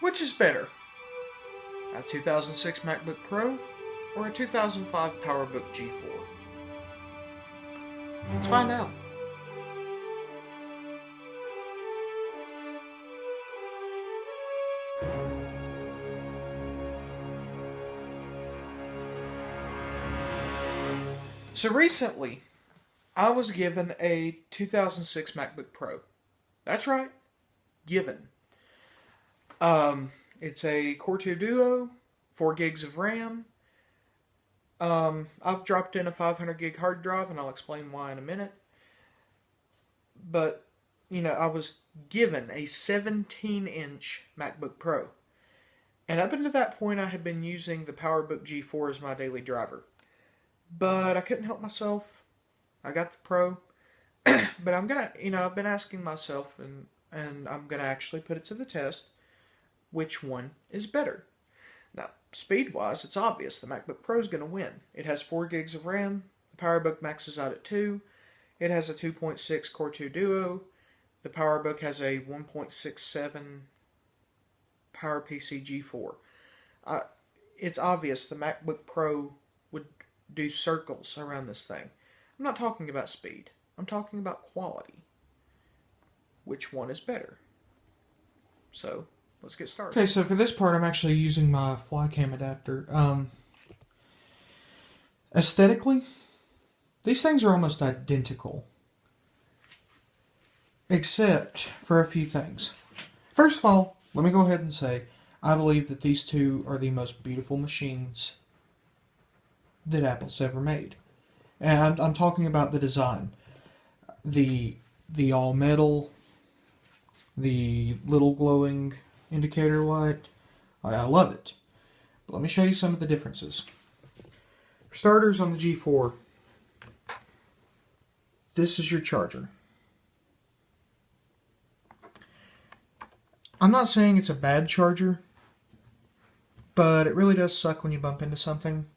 Which is better, a 2006 MacBook Pro or a 2005 PowerBook G4? Let's find out. So recently, I was given a 2006 MacBook Pro. That's right, given. It's a Core 2 Duo, 4 gigs of RAM. I've dropped in a 500 gig hard drive, and I'll explain why in a minute. But, I was given a 17-inch MacBook Pro. And up until that point, I had been using the PowerBook G4 as my daily driver. But I couldn't help myself. I got the Pro. But I'm going to, I've been asking myself, and I'm going to actually put it to the test, which one is better. Now, speed-wise, it's obvious. The MacBook Pro is going to win. It has 4 gigs of RAM. The PowerBook maxes out at 2. It has a 2.6 Core 2 Duo. The PowerBook has a 1.67 PowerPC G4. It's obvious the MacBook Pro would do circles around this thing. I'm not talking about speed. I'm talking about quality. Which one is better? So, let's get started. Okay, so for this part, I'm actually using my Flycam adapter. Aesthetically, these things are almost identical. Except for a few things. First of all, let me go ahead and say, I believe that these two are the most beautiful machines that Apple's ever made. And I'm talking about the design. The all metal, the little glowing indicator light. I love it. But let me show you some of the differences. For starters, on the G4, this is your charger. I'm not saying it's a bad charger, but it really does suck when you bump into something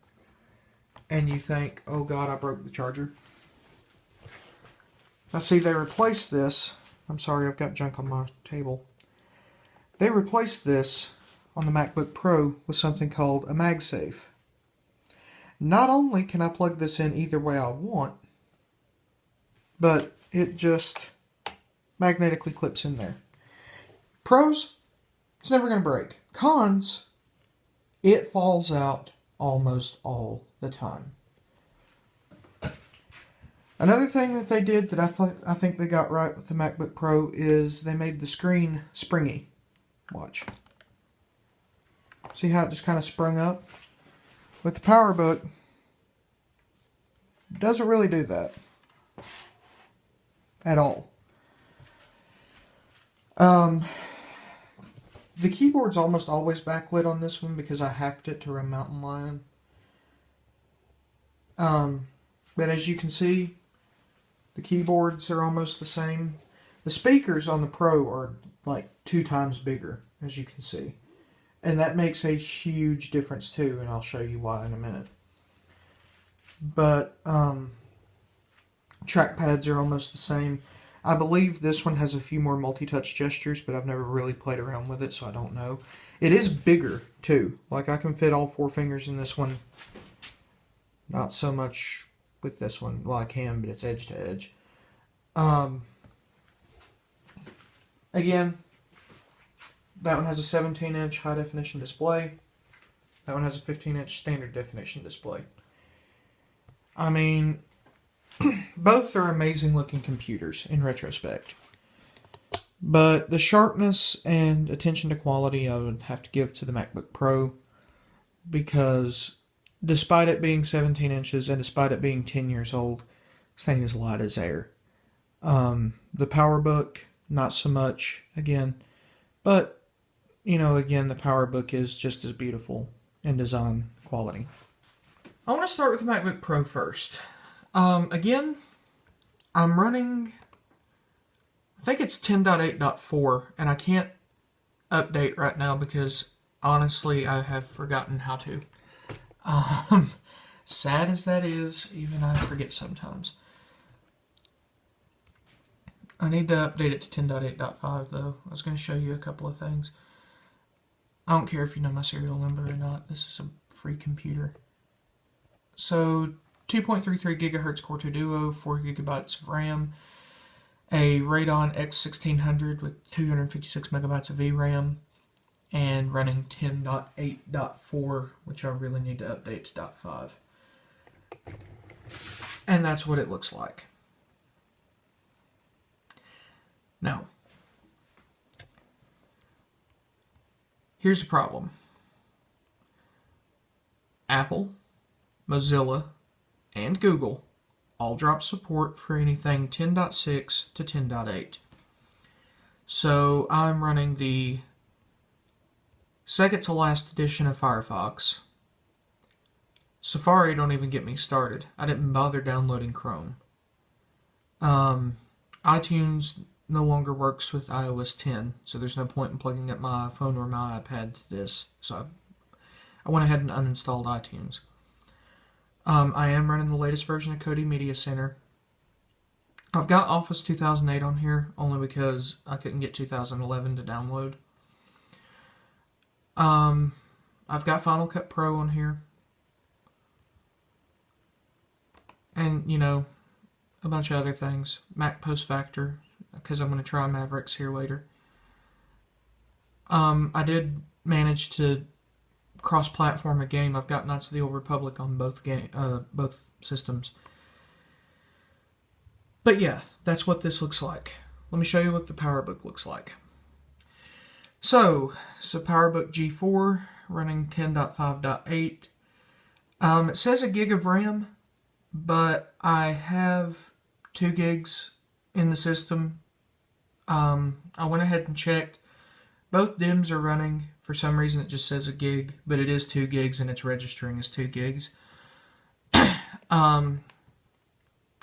and you think, oh god, I broke the charger. Now see, they replaced this. I'm sorry, I've got junk on my table. They replaced this on the MacBook Pro with something called a MagSafe. Not only can I plug this in either way I want, but it just magnetically clips in there. Pros, it's never going to break. Cons, it falls out almost all the time. Another thing that they did that I think they got right with the MacBook Pro is they made the screen springy. Watch. See how it just kind of sprung up? With the PowerBook, it doesn't really do that. At all. The keyboard's almost always backlit on this one because I hacked it to run Mountain Lion. But as you can see, the keyboards are almost the same. The speakers on the Pro are like 2 times bigger, as you can see. And that makes a huge difference too, and I'll show you why in a minute. But trackpads are almost the same. I believe this one has a few more multi-touch gestures, but I've never really played around with it, so I don't know. It is bigger, too. Like, I can fit all 4 fingers in this one. Not so much with this one. Well, I can, but it's edge to edge. Again, that one has a 17-inch high-definition display. That one has a 15-inch standard definition display. I mean, both are amazing-looking computers in retrospect. But the sharpness and attention to quality I would have to give to the MacBook Pro, because despite it being 17 inches and despite it being 10 years old, this thing is light as air. The PowerBook, not so much, again. But, again, the PowerBook is just as beautiful in design quality. I want to start with the MacBook Pro first. Again, I'm running, I think it's 10.8.4, and I can't update right now because, honestly, I have forgotten how to. Sad as that is, even I forget sometimes. I need to update it to 10.8.5, though. I was going to show you a couple of things. I don't care if you know my serial number or not. This is a free computer. So 2.33 gigahertz Core 2 Duo, 4 gigabytes of RAM, a Radeon X1600 with 256 megabytes of VRAM, and running 10.8.4, which I really need to update to .5. And that's what it looks like. Now, here's the problem. Apple, Mozilla, and Google all drop support for anything 10.6 to 10.8. So I'm running the second to last edition of Firefox. Safari don't even get me started. I didn't bother downloading Chrome. iTunes no longer works with iOS 10, so there's no point in plugging up my phone or my iPad to this. So I went ahead and uninstalled iTunes. I am running the latest version of Kodi Media Center. I've got Office 2008 on here, only because I couldn't get 2011 to download. I've got Final Cut Pro on here. And, you know, a bunch of other things. Mac Post Factor, because I'm going to try Mavericks here later. I did manage to cross-platform a game. I've got Knights of the Old Republic on both systems. But yeah, that's what this looks like. Let me show you what the PowerBook looks like. So, it's a PowerBook G4 running 10.5.8. It says a gig of RAM, but I have 2 gigs in the system. I went ahead and checked. Both DIMMs are running. For some reason it just says a gig, but it is 2 gigs and it's registering as 2 gigs. As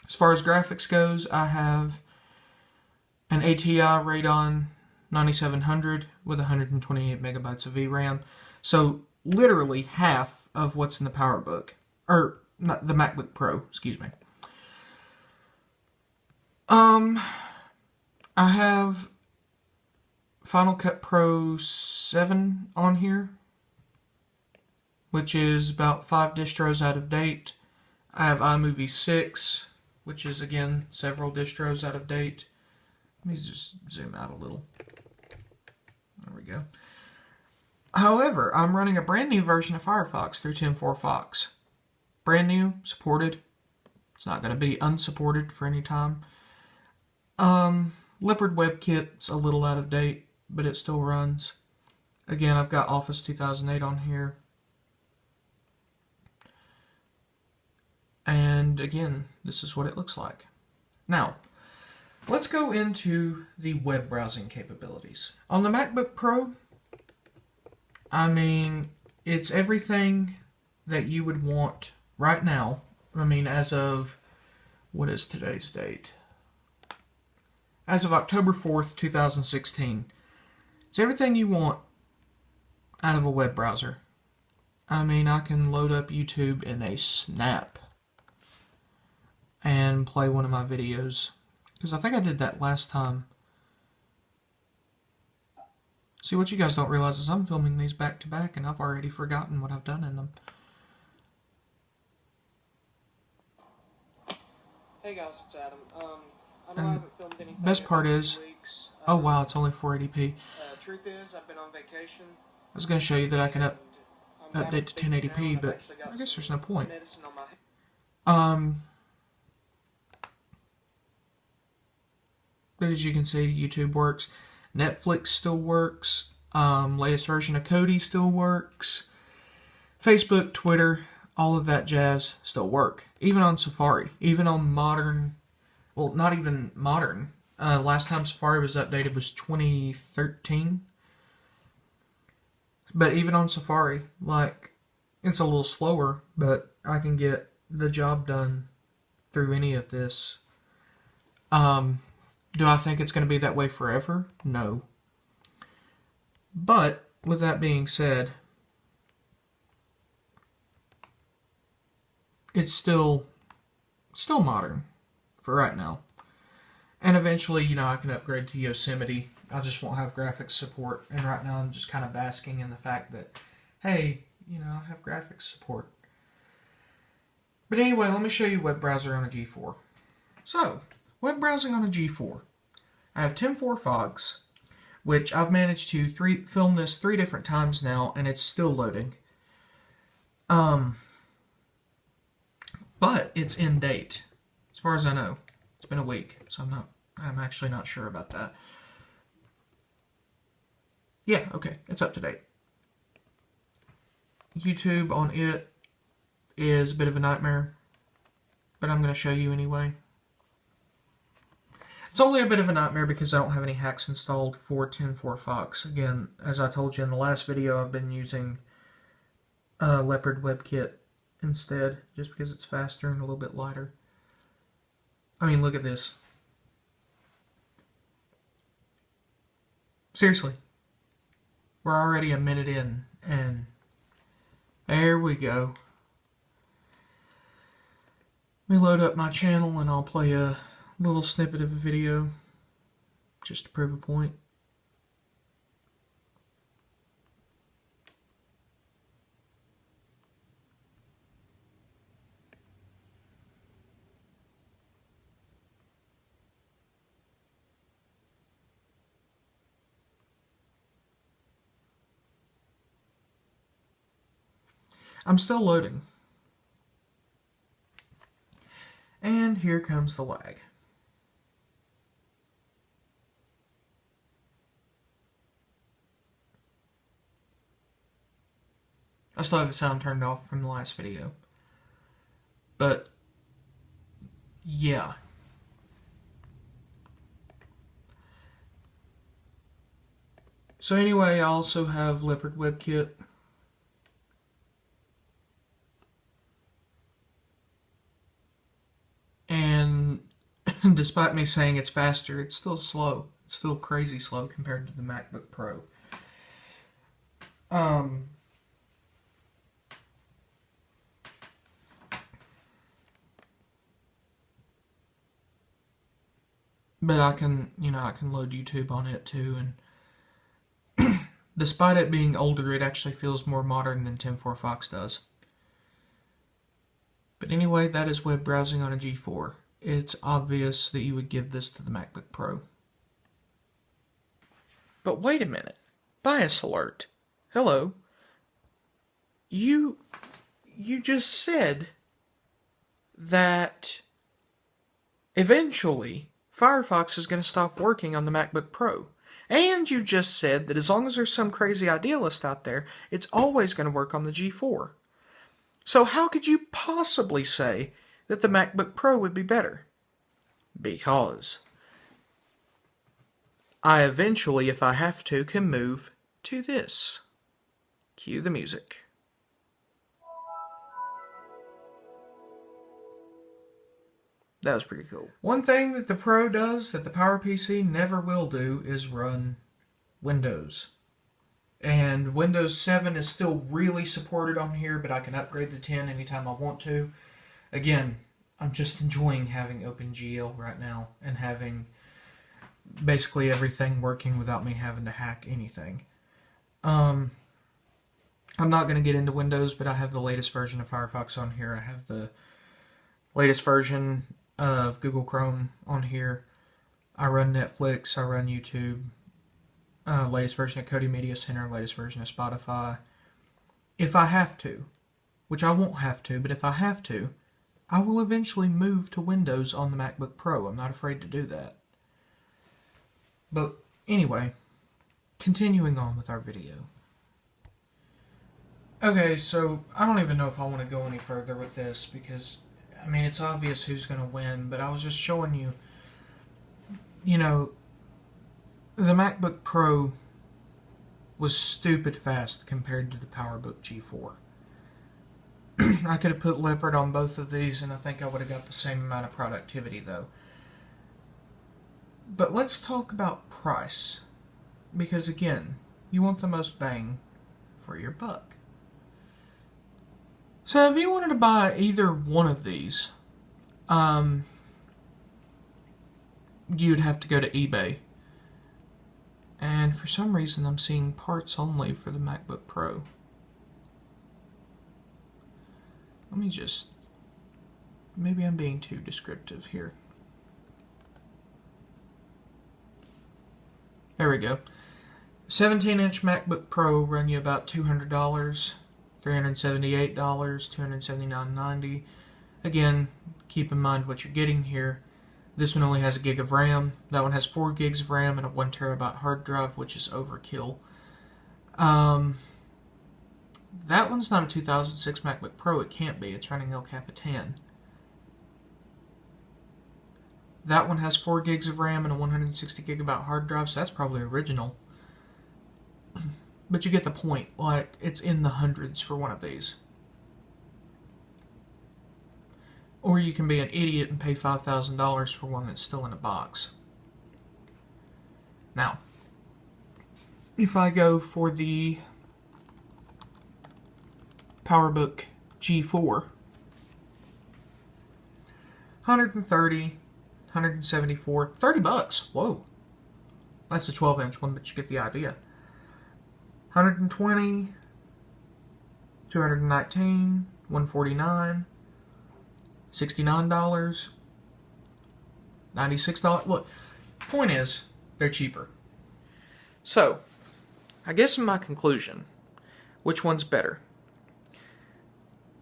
far as graphics goes, I have an ATI Radeon 9700 with 128 megabytes of VRAM. So literally half of what's in the PowerBook. Or, not the MacBook Pro, excuse me. I have Final Cut Pro 7 on here, which is about 5 distros out of date. I have iMovie 6, which is, again, several distros out of date. Let me just zoom out a little. There we go. However, I'm running a brand new version of Firefox through 10.4 Fox. Brand new, supported. It's not going to be unsupported for any time. Leopard WebKit's a little out of date, but it still runs. Again, I've got Office 2008 on here. And again, this is what it looks like. Now, let's go into the web browsing capabilities. On the MacBook Pro, I mean, it's everything that you would want right now. I mean, as of, what is today's date? As of October 4th, 2016. It's everything you want out of a web browser. I mean, I can load up YouTube in a snap and play one of my videos. Because I think I did that last time. See, what you guys don't realize is I'm filming these back to back and I've already forgotten what I've done in them. Hey guys, it's Adam. I know I haven't filmed anything. Best part is, oh wow, it's only 480p. Truth is, I've been on vacation. I was going to show you that I can update to 1080p, but I guess there's no point. But as you can see, YouTube works. Netflix still works. Latest version of Kodi still works. Facebook, Twitter, all of that jazz still work. Even on Safari. Even on modern... Well, not even modern. Last time Safari was updated was 2013. But even on Safari, like, it's a little slower, but I can get the job done through any of this. Do I think it's going to be that way forever? No. But, with that being said, it's still modern for right now. And eventually, you know, I can upgrade to Yosemite I just won't have graphics support. And right now I'm just kind of basking in the fact that, hey, you know, I have graphics support. But anyway, let me show you web browser on a G4. So, web browsing on a G4. I have 10.4 Fox, which I've managed to film this 3 different times now, and it's still loading. But it's in date, as far as I know. It's been a week, so I'm actually not sure about that. Yeah, okay, it's up to date. YouTube on it is a bit of a nightmare, but I'm going to show you anyway. It's only a bit of a nightmare because I don't have any hacks installed for 10.4 Fox. Again, as I told you in the last video, I've been using Leopard WebKit instead, just because it's faster and a little bit lighter. I mean, look at this. Seriously. We're already a minute in, and there we go. Let me load up my channel and I'll play a little snippet of a video just to prove a point. I'm still loading. And here comes the lag. I still have the sound turned off from the last video. But, yeah. So anyway, I also have Leopard WebKit. And despite me saying it's faster, it's still slow. It's still crazy slow compared to the MacBook Pro. But I can load YouTube on it too, and despite it being older, it actually feels more modern than 10.4 Fox does. But anyway, that is web browsing on a G4. It's obvious that you would give this to the MacBook Pro. But wait a minute. Bias alert. Hello. You just said that eventually Firefox is going to stop working on the MacBook Pro. And you just said that as long as there's some crazy idealist out there, it's always going to work on the G4. So how could you possibly say that the MacBook Pro would be better? Because I eventually, if I have to, can move to this. Cue the music. That was pretty cool. One thing that the Pro does that the PowerPC never will do is run Windows. And Windows 7 is still really supported on here, but I can upgrade to 10 anytime I want to. Again, I'm just enjoying having OpenGL right now and having basically everything working without me having to hack anything. I'm not going to get into Windows, but I have the latest version of Firefox on here. I have the latest version of Google Chrome on here. I run Netflix, I run YouTube. Latest version of Kodi Media Center, latest version of Spotify. If I have to, which I won't have to, but if I have to, I will eventually move to Windows on the MacBook Pro. I'm not afraid to do that. But anyway, continuing on with our video. Okay, so I don't even know if I want to go any further with this because, I mean, it's obvious who's going to win, but I was just showing you, you know, the MacBook Pro was stupid fast compared to the PowerBook G4. I could have put Leopard on both of these and I think I would have got the same amount of productivity though. But let's talk about price. Because again, you want the most bang for your buck. So if you wanted to buy either one of these, you'd have to go to eBay. And for some reason I'm seeing parts only for the MacBook Pro. Let me just... maybe I'm being too descriptive here. There we go. 17-inch MacBook Pro run you about $200, $378, $279.90. Again, keep in mind what you're getting here. This one only has a gig of RAM. That one has 4 gigs of RAM and a 1 terabyte hard drive, which is overkill. That one's not a 2006 MacBook Pro. It can't be. It's running El Capitan. That one has 4 gigs of RAM and a 160 gigabyte hard drive, so that's probably original. But you get the point. Like, it's in the hundreds for one of these. Or you can be an idiot and pay $5,000 for one that's still in a box. Now, if I go for the PowerBook G4, 130, 174, $30. Whoa. That's a 12-inch one, but you get the idea. 120, 219, 149, $69, $96. Look, point is, they're cheaper. So, I guess in my conclusion, which one's better?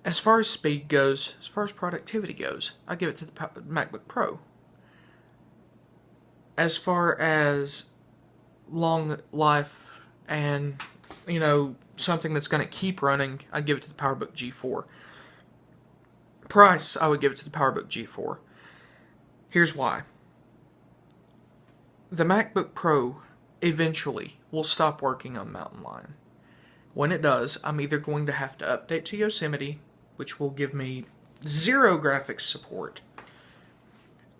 As far as speed goes, as far as productivity goes, I give it to the MacBook Pro. As far as long life and, you know, something that's going to keep running, I give it to the PowerBook G4. Price, I would give it to the PowerBook G4. Here's why. The MacBook Pro eventually will stop working on Mountain Lion. When it does, I'm either going to have to update to Yosemite, which will give me 0 graphics support,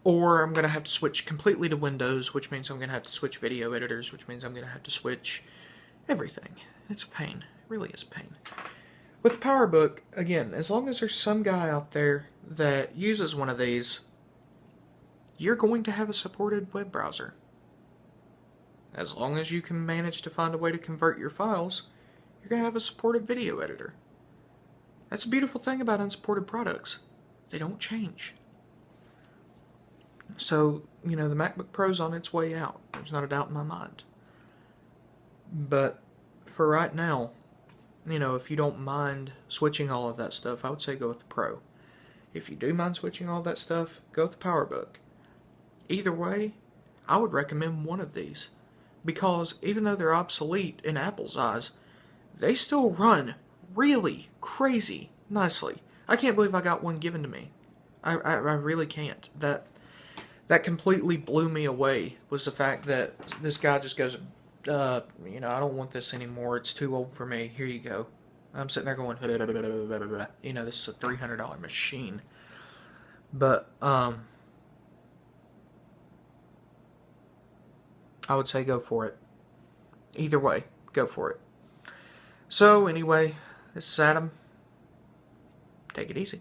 or I'm going to have to switch completely to Windows, which means I'm going to have to switch video editors, which means I'm going to have to switch everything. It's a pain. It really is a pain. With the PowerBook, again, as long as there's some guy out there that uses one of these, you're going to have a supported web browser. As long as you can manage to find a way to convert your files, you're going to have a supported video editor. That's a beautiful thing about unsupported products. They don't change. So, you know, the MacBook Pro's on its way out. There's not a doubt in my mind. But for right now, you know, if you don't mind switching all of that stuff, I would say go with the Pro. If you do mind switching all that stuff, go with the PowerBook. Either way, I would recommend one of these. Because even though they're obsolete in Apple's eyes, they still run really crazy nicely. I can't believe I got one given to me. I really can't. That completely blew me away, was the fact that this guy just goes, you know, I don't want this anymore. It's too old for me. Here you go. I'm sitting there going, you know, this is a $300 machine. But, I would say go for it. Either way, go for it. So, anyway, this is Adam. Take it easy.